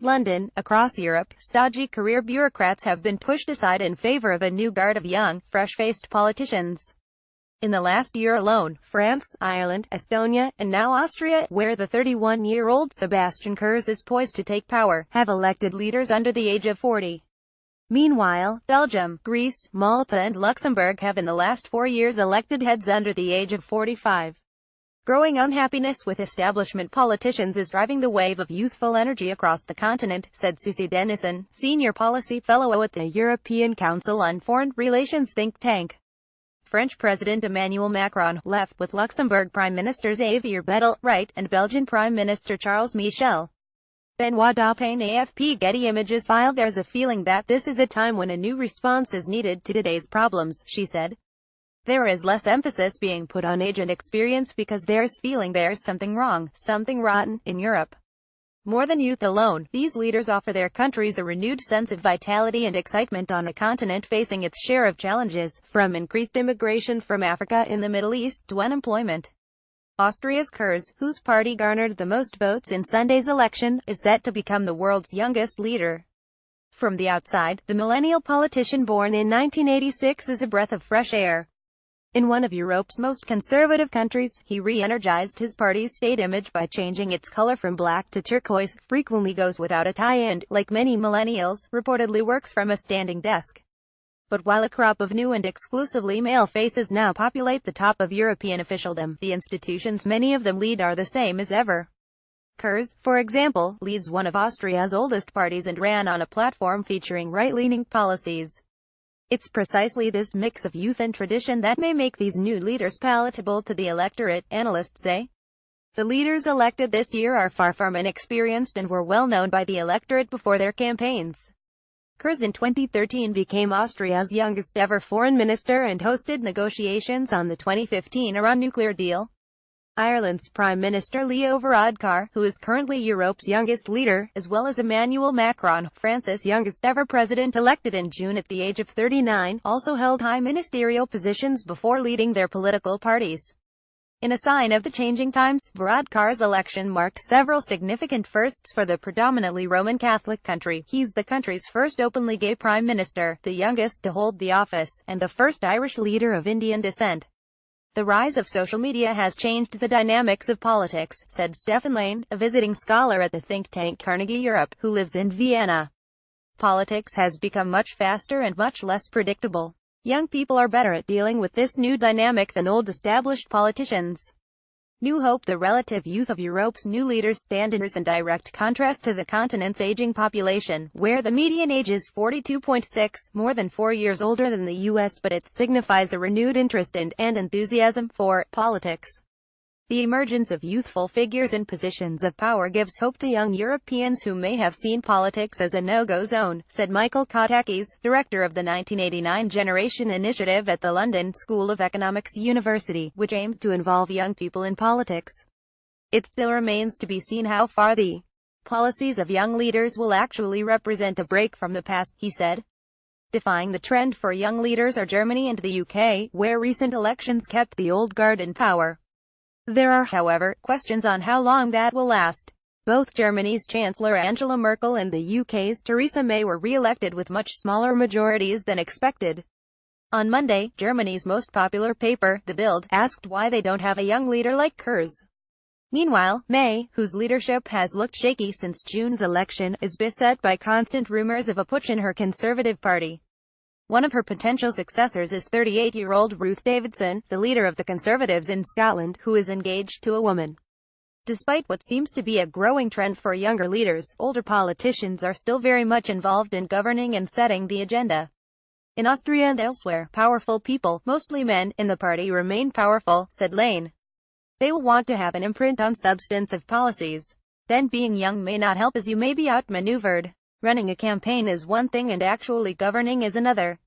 London. Across Europe, stodgy career bureaucrats have been pushed aside in favor of a new guard of young, fresh-faced politicians. In the last year alone, France, Ireland, Estonia, and now Austria, where the 31-year-old Sebastian Kurz is poised to take power, have elected leaders under the age of 40. Meanwhile, Belgium, Greece, Malta and Luxembourg have in the last 4 years elected heads under the age of 45. Growing unhappiness with establishment politicians is driving the wave of youthful energy across the continent, said Susie Dennison, senior policy fellow at the European Council on Foreign Relations think tank. French President Emmanuel Macron, left, with Luxembourg Prime Minister Xavier Bettel, right, and Belgian Prime Minister Charles Michel. Benoit Dauphin AFP Getty Images filed. There's a feeling that this is a time when a new response is needed to today's problems, she said. There is less emphasis being put on age and experience because there's feeling there's something wrong, something rotten, in Europe. More than youth alone, these leaders offer their countries a renewed sense of vitality and excitement on a continent facing its share of challenges, from increased immigration from Africa and the Middle East to unemployment. Austria's Kurz, whose party garnered the most votes in Sunday's election, is set to become the world's youngest leader. From the outside, the millennial politician born in 1986 is a breath of fresh air. In one of Europe's most conservative countries, he re-energized his party's state image by changing its color from black to turquoise, frequently goes without a tie and, like many millennials, reportedly works from a standing desk. But while a crop of new and exclusively male faces now populate the top of European officialdom, the institutions many of them lead are the same as ever. Kurz, for example, leads one of Austria's oldest parties and ran on a platform featuring right-leaning policies. It's precisely this mix of youth and tradition that may make these new leaders palatable to the electorate, analysts say. The leaders elected this year are far from inexperienced and were well known by the electorate before their campaigns. Kurz in 2013 became Austria's youngest ever foreign minister and hosted negotiations on the 2015 Iran nuclear deal. Ireland's Prime Minister Leo Varadkar, who is currently Europe's youngest leader, as well as Emmanuel Macron, France's youngest ever president elected in June at the age of 39, also held high ministerial positions before leading their political parties. In a sign of the changing times, Varadkar's election marked several significant firsts for the predominantly Roman Catholic country. He's the country's first openly gay prime minister, the youngest to hold the office, and the first Irish leader of Indian descent. The rise of social media has changed the dynamics of politics, said Stefan Lane, a visiting scholar at the think tank Carnegie Europe, who lives in Vienna. Politics has become much faster and much less predictable. Young people are better at dealing with this new dynamic than old established politicians. New Hope. The relative youth of Europe's new leaders stand in direct contrast to the continent's aging population, where the median age is 42.6, more than 4 years older than the US, but it signifies a renewed interest in, and enthusiasm for, politics. The emergence of youthful figures in positions of power gives hope to young Europeans who may have seen politics as a no-go zone, said Michael Kotakis, director of the 1989 Generation Initiative at the London School of Economics University, which aims to involve young people in politics. It still remains to be seen how far the policies of young leaders will actually represent a break from the past, he said. Defying the trend for young leaders are Germany and the UK, where recent elections kept the old guard in power. There are, however, questions on how long that will last. Both Germany's Chancellor Angela Merkel and the UK's Theresa May were re-elected with much smaller majorities than expected. On Monday, Germany's most popular paper, The Bild, asked why they don't have a young leader like Kurz. Meanwhile, May, whose leadership has looked shaky since June's election, is beset by constant rumors of a putsch in her Conservative Party. One of her potential successors is 38-year-old Ruth Davidson, the leader of the Conservatives in Scotland, who is engaged to a woman. Despite what seems to be a growing trend for younger leaders, older politicians are still very much involved in governing and setting the agenda. In Austria and elsewhere, powerful people, mostly men, in the party remain powerful, said Lane. They will want to have an imprint on substantive policies. Then being young may not help as you may be outmaneuvered. Running a campaign is one thing and actually governing is another.